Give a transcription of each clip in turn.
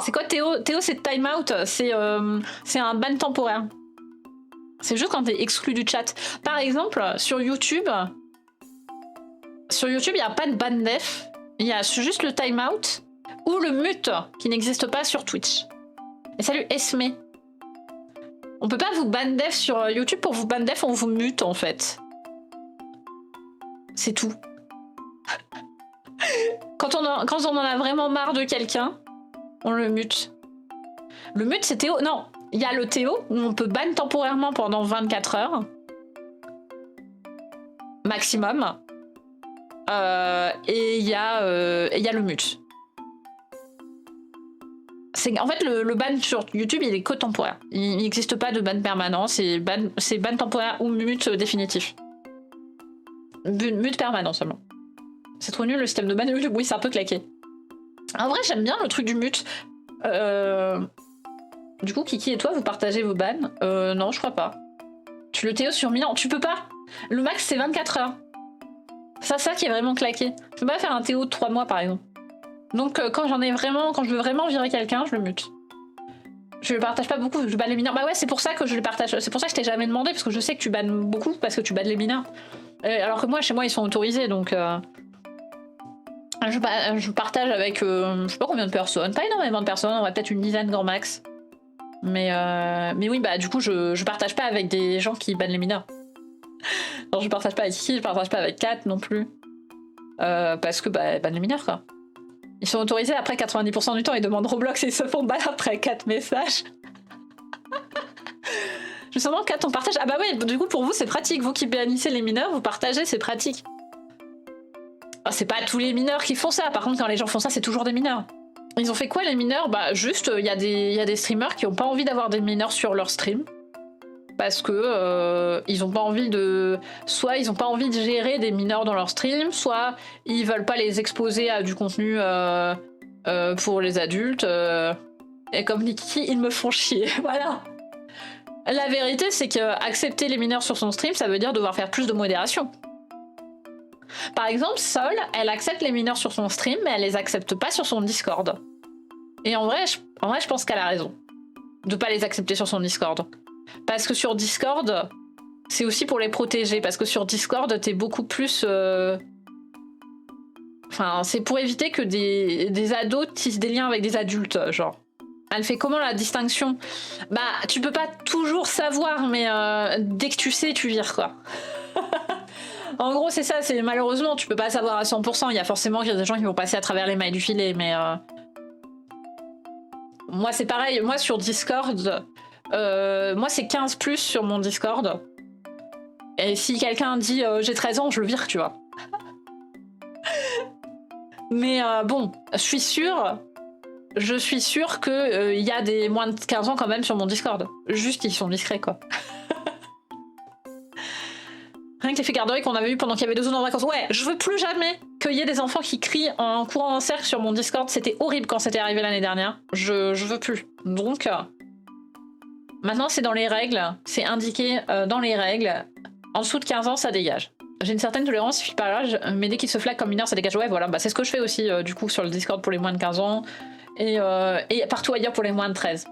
C'est quoi Théo? Théo, c'est timeout. C'est un ban temporaire. C'est juste quand t'es exclu du chat. Par exemple, sur YouTube, il n'y a pas de ban def. Il y a juste le timeout ou le mute qui n'existe pas sur Twitch. Et salut Esme. On peut pas vous ban def sur YouTube. Pour vous ban def, on vous mute en fait. C'est tout. Quand on en a vraiment marre de quelqu'un, on le mute. Le mute, c'est Théo. Non, il y a le Théo où on peut ban temporairement pendant 24 heures. Maximum. Et il y a le mute. En fait, le ban sur YouTube, il est que temporaire. Il n'existe pas de ban permanent. C'est ban temporaire ou mute définitif. Mute permanent seulement. C'est trop nul le système de ban. Oui, c'est un peu claqué. En vrai, j'aime bien le truc du mute. Du coup, Kiki et toi, vous partagez vos bans? Non, je crois pas. Tu le Théo sur 1000 ans. Tu peux pas. Le max, c'est 24 heures. C'est ça qui est vraiment claqué. Je peux pas faire un Théo de 3 mois, par exemple. Donc, quand je veux vraiment virer quelqu'un, je le mute. Je le partage pas beaucoup, je banne les mineurs. Bah ouais, c'est pour ça que je les partage. C'est pour ça que je t'ai jamais demandé, parce que je sais que tu bannes beaucoup, parce que tu bannes les mineurs. Alors que moi, chez moi, ils sont autorisés, donc... Je partage avec je sais pas combien de personnes, pas énormément de personnes, on va peut-être une dizaine grand max. Mais oui, bah du coup je partage pas avec des gens qui bannent les mineurs. Alors je partage pas avec qui, je partage pas avec Kat non plus. Parce que bah bannent les mineurs quoi. Ils sont autorisés après 90% du temps, ils demandent Roblox et ils se font ban après 4 messages. Justement, Kat, on partage. Ah bah oui, du coup pour vous c'est pratique, vous qui bannissez les mineurs, vous partagez, c'est pratique. C'est pas tous les mineurs qui font ça, par contre quand les gens font ça c'est toujours des mineurs. Ils ont fait quoi les mineurs? Bah juste il y a des streamers qui ont pas envie d'avoir des mineurs sur leur stream parce que ils ont pas envie de... Soit ils ont pas envie de gérer des mineurs dans leur stream, soit ils veulent pas les exposer à du contenu pour les adultes et comme Nikki ils me font chier. Voilà. La vérité c'est que accepter les mineurs sur son stream ça veut dire devoir faire plus de modération. Par exemple, Sol, elle accepte les mineurs sur son stream, mais elle les accepte pas sur son Discord. Et en vrai, je pense qu'elle a raison de pas les accepter sur son Discord. Parce que sur Discord, c'est aussi pour les protéger. Parce que sur Discord, t'es beaucoup plus... Enfin, c'est pour éviter que des ados tissent des liens avec des adultes, genre. Elle fait comment la distinction? Bah, tu peux pas toujours savoir, mais dès que tu sais, tu vires, quoi. En gros, c'est ça, c'est malheureusement, tu peux pas savoir à 100%, il y a forcément des gens qui vont passer à travers les mailles du filet, mais... Moi, c'est pareil, moi sur Discord, moi c'est 15+ sur mon Discord, et si quelqu'un dit j'ai 13 ans, je le vire, tu vois. Mais bon, je suis sûre qu'il y a des moins de 15 ans quand même sur mon Discord. Juste, ils sont discrets, quoi. Rien que l'effet garderie qu'on avait eu pendant qu'il y avait 2 zones en vacances. Ouais, je veux plus jamais qu'il y ait des enfants qui crient en courant en cercle sur mon Discord. C'était horrible quand c'était arrivé l'année dernière. Je veux plus. Donc, maintenant c'est dans les règles. C'est indiqué dans les règles. En dessous de 15 ans, ça dégage. J'ai une certaine tolérance, suffit par l'âge, mais dès qu'ils se flaguent comme mineurs, ça dégage. Ouais, voilà, bah, c'est ce que je fais aussi, du coup, sur le Discord pour les moins de 15 ans. Et partout ailleurs pour les moins de 13.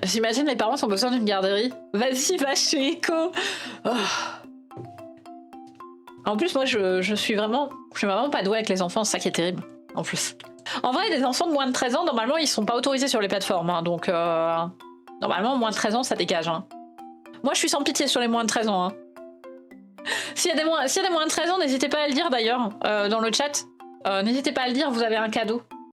J'imagine les parents ont besoin d'une garderie. Vas-y, va chez Echo. Oh. En plus, moi, je suis vraiment pas douée avec les enfants, c'est ça qui est terrible, en plus. En vrai, les enfants de moins de 13 ans, normalement, ils sont pas autorisés sur les plateformes, hein, donc normalement, moins de 13 ans, ça dégage. Hein. Moi, je suis sans pitié sur les moins de 13 ans. Hein. S'il y a des moins de 13 ans, n'hésitez pas à le dire, d'ailleurs, dans le chat. N'hésitez pas à le dire, vous avez un cadeau.